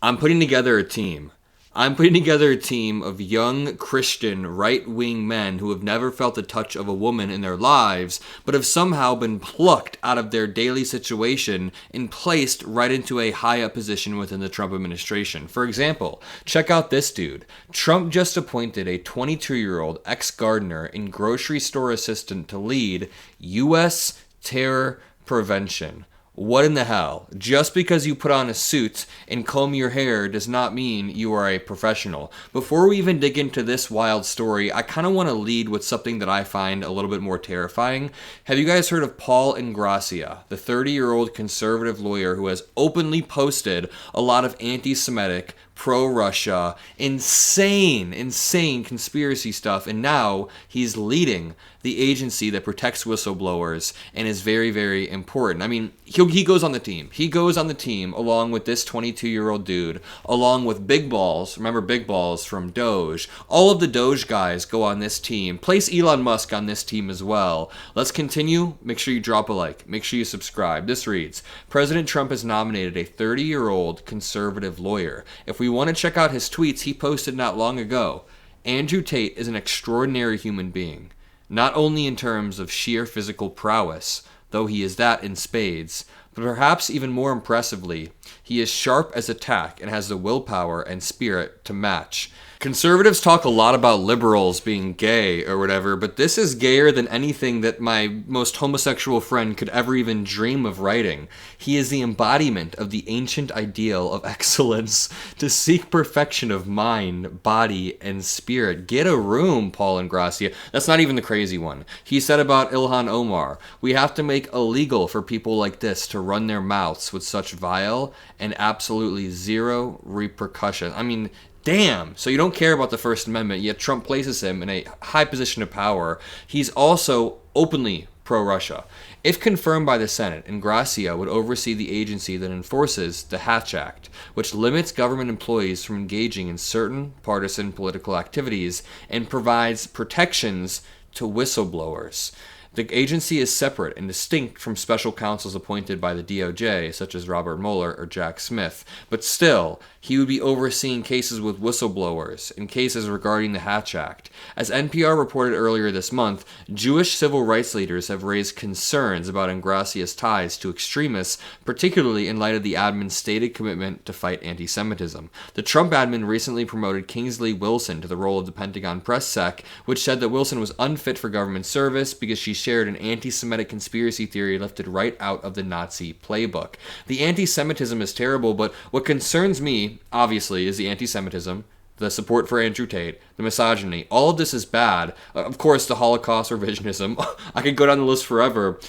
I'm putting together a team. I'm putting together a team of young Christian right-wing men who have never felt the touch of a woman in their lives, but have somehow been plucked out of their daily situation and placed right into a high-up position within the Trump administration. For example, check out this dude. Trump just appointed a 22-year-old ex-gardener and grocery store assistant to lead U.S. terror prevention. What in the hell? Just because you put on a suit and comb your hair does not mean you are a professional. Before we even dig into this wild story, I kind of want to lead with something that I find a little bit more terrifying. Have you guys heard of Paul Ingrassia, the 30-year-old conservative lawyer who has openly posted a lot of anti-Semitic, pro-Russia, insane conspiracy stuff, and now he's leading the agency that protects whistleblowers and is very, very important. I mean, he goes on the team. He goes on the team along with this 22-year-old dude, along with Big Balls. Remember Big Balls from Doge. All of the Doge guys go on this team. Place Elon Musk on this team as well. Let's continue. Make sure you drop a like. Make sure you subscribe. This reads, President Trump has nominated a 30-year-old conservative lawyer. If we want to check out his tweets he posted not long ago, Andrew Tate is an extraordinary human being. Not only in terms of sheer physical prowess, though he is that in spades, but perhaps even more impressively, he is sharp as a tack and has the willpower and spirit to match. Conservatives talk a lot about liberals being gay or whatever, but this is gayer than anything that my most homosexual friend could ever even dream of writing. He is the embodiment of the ancient ideal of excellence, to seek perfection of mind, body, and spirit. Get a room, Paul Ingrassia. That's not even the crazy one. He said about Ilhan Omar, we have to make illegal for people like this to run their mouths with such vile and absolutely zero repercussion. I mean, damn. So you don't care about the First Amendment, yet Trump places him in a high position of power. He's also openly pro-Russia. If confirmed by the Senate, Ingrassia would oversee the agency that enforces the Hatch Act, which limits government employees from engaging in certain partisan political activities and provides protections to whistleblowers. The agency is separate and distinct from special counsels appointed by the DOJ, such as Robert Mueller or Jack Smith. But still, he would be overseeing cases with whistleblowers and cases regarding the Hatch Act. As NPR reported earlier this month, Jewish civil rights leaders have raised concerns about Ingrassia's ties to extremists, particularly in light of the admin's stated commitment to fight anti-Semitism. The Trump admin recently promoted Kingsley Wilson to the role of the Pentagon press sec, which said that Wilson was unfit for government service because she shared an anti-Semitic conspiracy theory lifted right out of the Nazi playbook. The anti-Semitism is terrible, but what concerns me, obviously, is the anti-Semitism, the support for Andrew Tate, the misogyny. All of this is bad. Of course, the Holocaust revisionism. I could go down the list forever.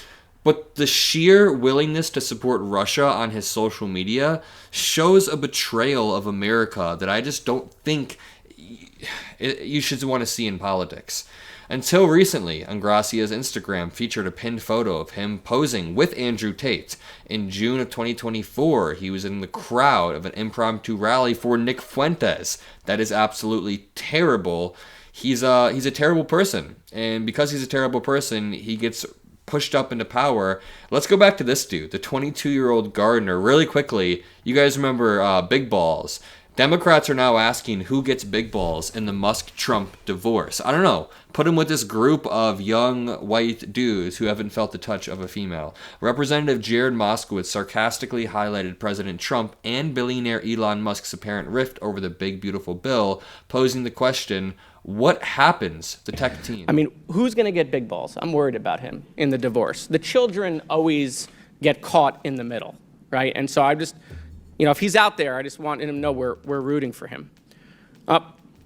But the sheer willingness to support Russia on his social media shows a betrayal of America that I just don't think you should want to see in politics. Until recently, Ingrassia's Instagram featured a pinned photo of him posing with Andrew Tate. In June of 2024, he was in the crowd of an impromptu rally for Nick Fuentes. That is absolutely terrible. He's a terrible person, and because he's a terrible person, he gets pushed up into power. Let's go back to this dude, the 22-year-old gardener. Really quickly, you guys remember Big Balls. Democrats are now asking who gets big balls in the Musk-Trump divorce. I don't know. Put him with this group of young white dudes who haven't felt the touch of a female. Representative Jared Moskowitz sarcastically highlighted President Trump and billionaire Elon Musk's apparent rift over the big, beautiful bill, posing the question, what happens to tech team? I mean, who's going to get big balls? I'm worried about him in the divorce. The children always get caught in the middle, right? And so I just... if he's out there, I just want him to know we're rooting for him.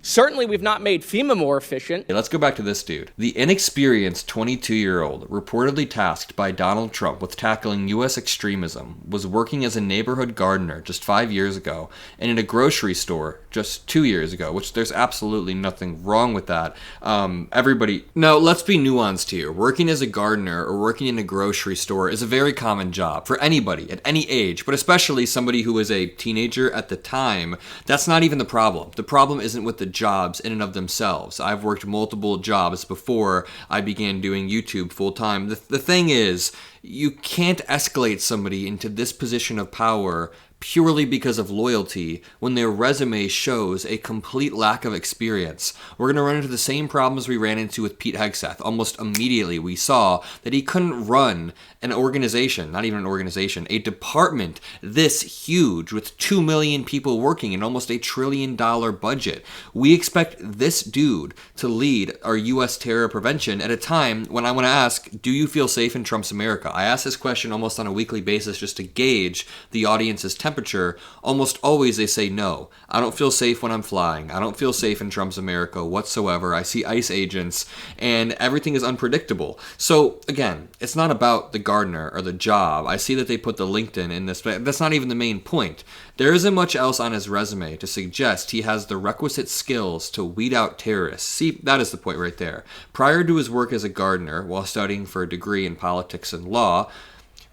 Certainly, we've not made FEMA more efficient. Let's go back to this dude. The inexperienced 22-year-old, reportedly tasked by Donald Trump with tackling U.S. extremism, was working as a neighborhood gardener just 5 years ago and in a grocery store just 2 years ago, which there's absolutely nothing wrong with that. Now, let's be nuanced here. Working as a gardener or working in a grocery store is a very common job for anybody at any age, but especially somebody who was a teenager at the time. That's not even the problem. The problem isn't with the jobs in and of themselves. I've worked multiple jobs before I began doing YouTube full time. The thing is, you can't escalate somebody into this position of power purely because of loyalty when their resume shows a complete lack of experience. We're going to run into the same problems we ran into with Pete Hegseth. Almost immediately, we saw that he couldn't run an organization, not even an organization, a department this huge with 2 million people working and almost $1 trillion budget. We expect this dude to lead our U.S. terror prevention at a time when I want to ask, do you feel safe in Trump's America? I ask this question almost on a weekly basis just to gauge the audience's temperature. Almost always they say no. I don't feel safe when I'm flying. I don't feel safe in Trump's America whatsoever. I see ICE agents and everything is unpredictable. So again, it's not about the gardener or the job. I see that they put the LinkedIn in this, but that's not even the main point. There isn't much else on his resume to suggest he has the requisite skills to weed out terrorists. See, that is the point right there. Prior to his work as a gardener while studying for a degree in politics and law,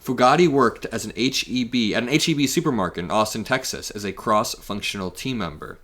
Fugate worked as an at an HEB supermarket in Austin, Texas, as a cross-functional team member.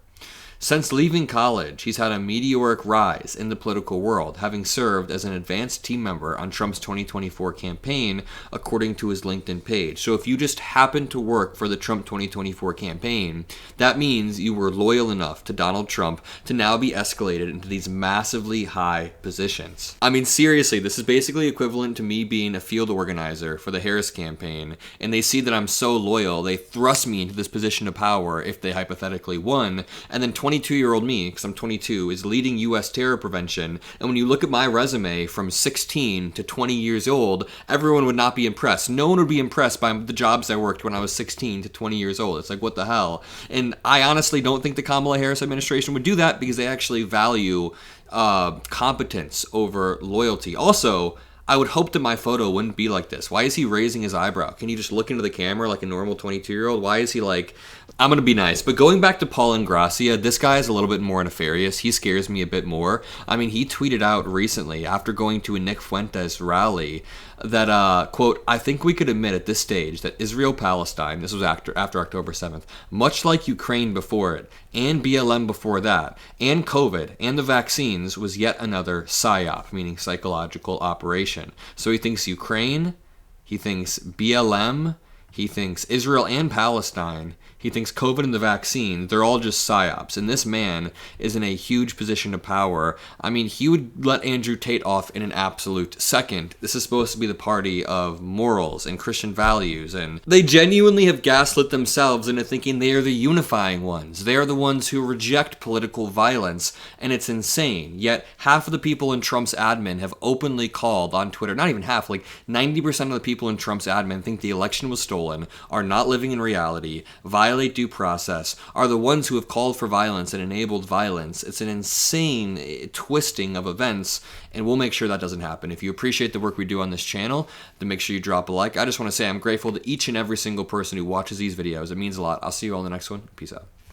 Since leaving college, he's had a meteoric rise in the political world, having served as an advanced team member on Trump's 2024 campaign, according to his LinkedIn page. So if you just happen to work for the Trump 2024 campaign, that means you were loyal enough to Donald Trump to now be escalated into these massively high positions. I mean, seriously, this is basically equivalent to me being a field organizer for the Harris campaign, and they see that I'm so loyal, they thrust me into this position of power if they hypothetically won, and then 22-year-old me, because I'm 22, is leading U.S. terror prevention, and when you look at my resume from 16 to 20 years old, everyone would not be impressed. No one would be impressed by the jobs I worked when I was 16 to 20 years old. It's like, what the hell? And I honestly don't think the Kamala Harris administration would do that because they actually value competence over loyalty. Also, I would hope that my photo wouldn't be like this. Why is he raising his eyebrow? Can he just look into the camera like a normal 22-year-old? Why is he like, I'm going to be nice. But going back to Paul Ingrassia, this guy is a little bit more nefarious. He scares me a bit more. I mean, he tweeted out recently after going to a Nick Fuentes rally that, quote, I think we could admit at this stage that Israel-Palestine, this was after October 7th, much like Ukraine before it, and BLM before that, and COVID, and the vaccines, was yet another PSYOP, meaning psychological operation. So he thinks Ukraine, he thinks BLM, he thinks Israel and Palestine, he thinks COVID and the vaccine, they're all just psyops. And this man is in a huge position of power. I mean, he would let Andrew Tate off in an absolute second. This is supposed to be the party of morals and Christian values. And they genuinely have gaslit themselves into thinking they are the unifying ones. They are the ones who reject political violence. And it's insane. Yet half of the people in Trump's admin have openly called on Twitter, not even half, like 90% of the people in Trump's admin think the election was stolen, are not living in reality, violate due process, are the ones who have called for violence and enabled violence. It's an insane twisting of events, and we'll make sure that doesn't happen. If you appreciate the work we do on this channel, then make sure you drop a like. I just want to say I'm grateful to each and every single person who watches these videos. It means a lot. I'll see you all in the next one. Peace out.